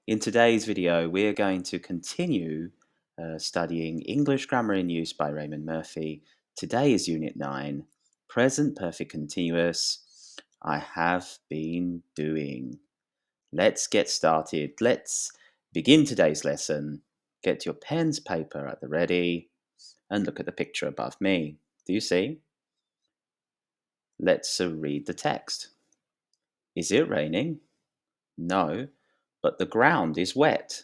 In today's video, we're going to continue studying English Grammar in Use by Raymond Murphy. Today is Unit 9, Present Perfect Continuous. I have been doing. Let's get started. Let's begin today's lesson. Get your pens, paper at the ready, and look at the picture above me. Do you see? Let's read the text. Is it raining? No, but the ground is wet.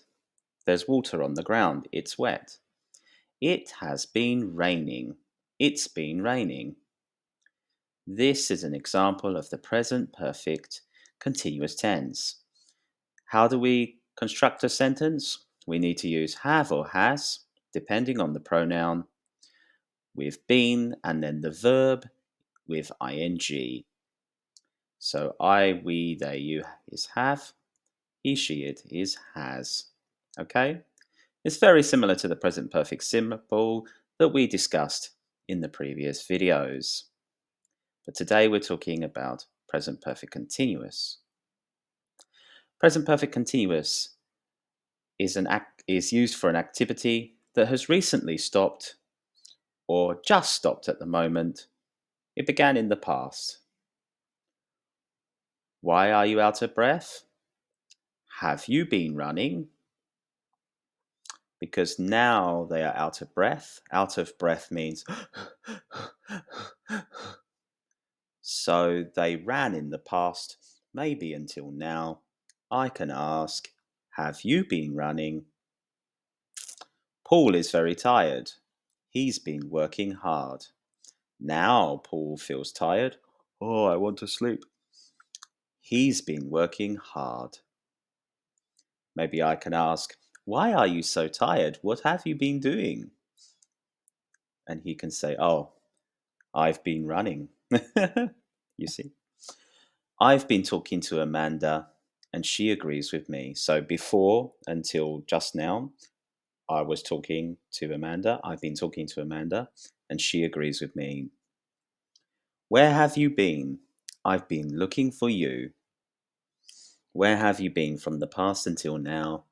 There's water on the ground. It's wet. It has been raining. It's been raining. This is an example of the present perfect continuous tense. How do we construct a sentence? We need to use have or has, depending on the pronoun, with been, and then the verb with ing. So I, we, they, you is have, he, she, it is has. Okay? It's very similar to the present perfect simple that we discussed in the previous videos. But today we're talking about present perfect continuous. Present perfect continuous is used for an activity that has recently stopped or just stopped at the moment. It began in the past. Why are you out of breath? Have you been running? Because now they are out of breath. Out of breath means so they ran in the past, maybe until now. I can ask, have you been running? Paul is very tired. He's been working hard. Now Paul feels tired. Oh, I want to sleep. He's been working hard. Maybe I can ask, why are you so tired? What have you been doing? And he can say, oh, I've been running. You see? I've been talking to Amanda and she agrees with me. So before, until just now, I was talking to Amanda. I've been talking to Amanda and she agrees with me. Where have you been? I've been looking for you. Where have you been from the past until now?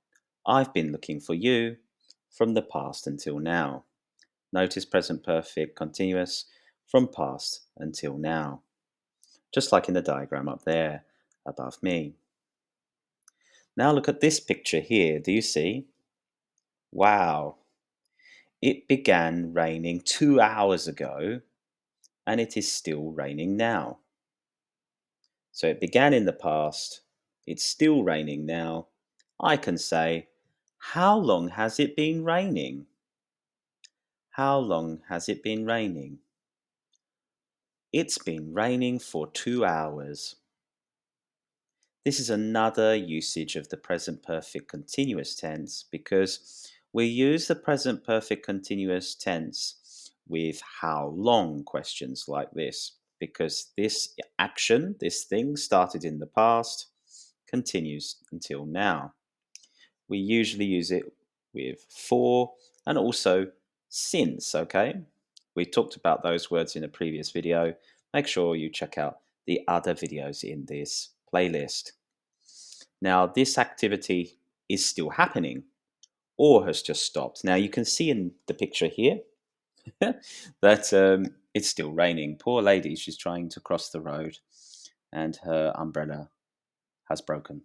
I've been looking for you from the past until now. Notice present perfect continuous from past until now. Just like in the diagram up there above me. Now look at this picture here. Do you see? Wow. It began raining 2 hours ago and it is still raining now. So it began in the past. It's still raining now. I can say, how long has it been raining? How long has it been raining? It's been raining for 2 hours. This is another usage of the present perfect continuous tense because we use the present perfect continuous tense with how long questions like this because this action, this thing started in the past, continues until now. We usually use it with for and also since, okay? We talked about those words in a previous video. Make sure you check out the other videos in this playlist. Now, this activity is still happening or has just stopped. Now, you can see in the picture here that it's still raining. Poor lady, she's trying to cross the road and her umbrella has broken.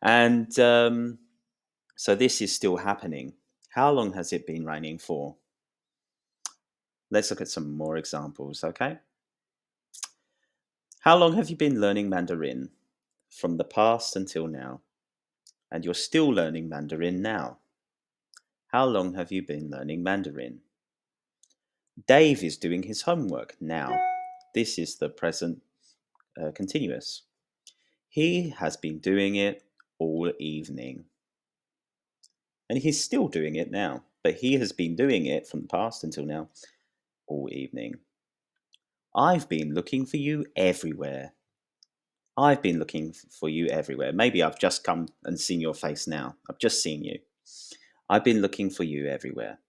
And so this is still happening. How long has it been raining for? Let's look at some more examples, okay? How long have you been learning Mandarin? From the past until now. And you're still learning Mandarin now. How long have you been learning Mandarin? Dave is doing his homework now. This is the present continuous. He has been doing it all evening. And he's still doing it now. But he has been doing it from the past until now all evening. I've been looking for you everywhere. I've been looking for you everywhere. Maybe I've just come and seen your face now. I've just seen you. I've been looking for you everywhere.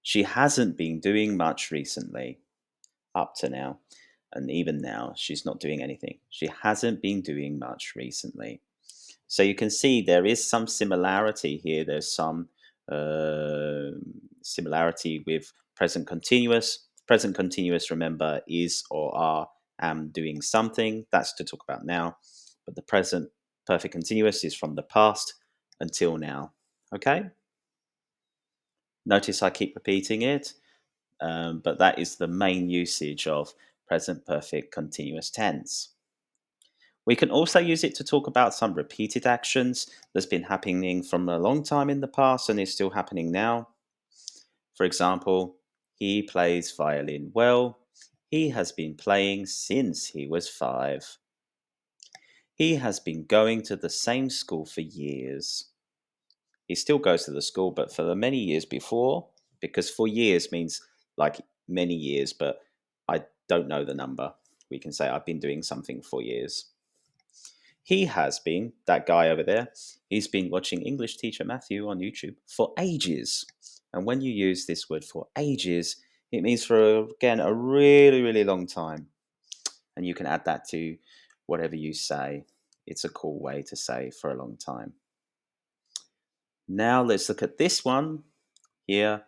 She hasn't been doing much recently, up to now. And even now, she's not doing anything. She hasn't been doing much recently. So you can see there is some similarity here. There's some uh, similarity with present continuous. Present continuous, remember, is or are, am doing something. That's to talk about now. But the present perfect continuous is from the past until now. Okay? Notice I keep repeating it, but that is the main usage of present perfect continuous tense. We can also use it to talk about some repeated actions that's been happening from a long time in the past and is still happening now. For example, he plays violin well. He has been playing since he was 5. He has been going to the same school for years. He still goes to the school, but for the many years before, because for years means like many years, but I don't know the number. We can say I've been doing something for years. He has been, that guy over there, he's been watching English teacher Matthew on YouTube for ages. And when you use this word for ages, it means for, again, a really, really long time. And you can add that to whatever you say. It's a cool way to say for a long time. Now let's look at this one here.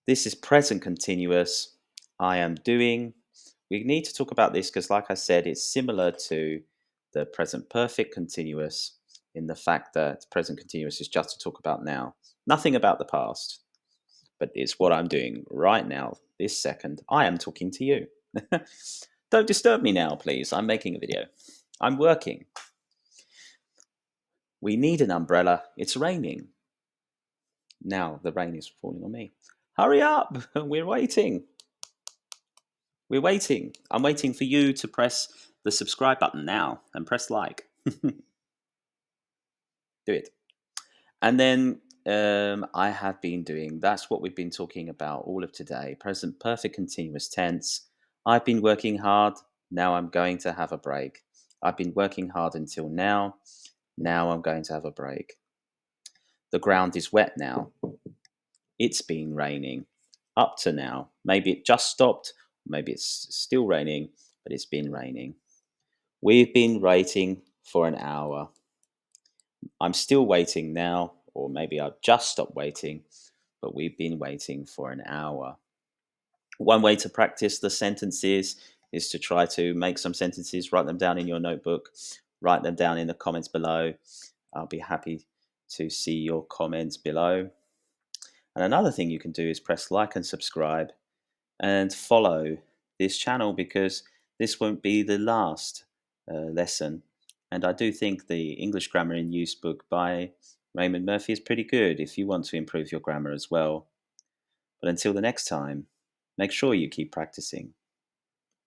This is present continuous. I am doing. We need to talk about this because, like I said, it's similar to the present perfect continuous in the fact that present continuous is just to talk about now. Nothing about the past, but it's what I'm doing right now, this second. I am talking to you. Don't disturb me now, please. I'm making a video. I'm working. We need an umbrella. It's raining. Now the rain is falling on me. Hurry up! We're waiting. We're waiting. I'm waiting for you to press the subscribe button now and press like. Do it. And then I have been doing, that's what we've been talking about all of today. Present perfect continuous tense. I've been working hard. Now I'm going to have a break. I've been working hard until now. Now I'm going to have a break. The ground is wet now. It's been raining up to now. Maybe it just stopped. Maybe it's still raining, but it's been raining. We've been waiting for an hour. I'm still waiting now, or maybe I've just stopped waiting, but we've been waiting for an hour. One way to practice the sentences is to try to make some sentences, write them down in your notebook, write them down in the comments below. I'll be happy to see your comments below. And another thing you can do is press like and subscribe and follow this channel because this won't be the last lesson. And I do think the English Grammar in Use book by Raymond Murphy is pretty good if you want to improve your grammar as well. But until the next time, make sure you keep practicing.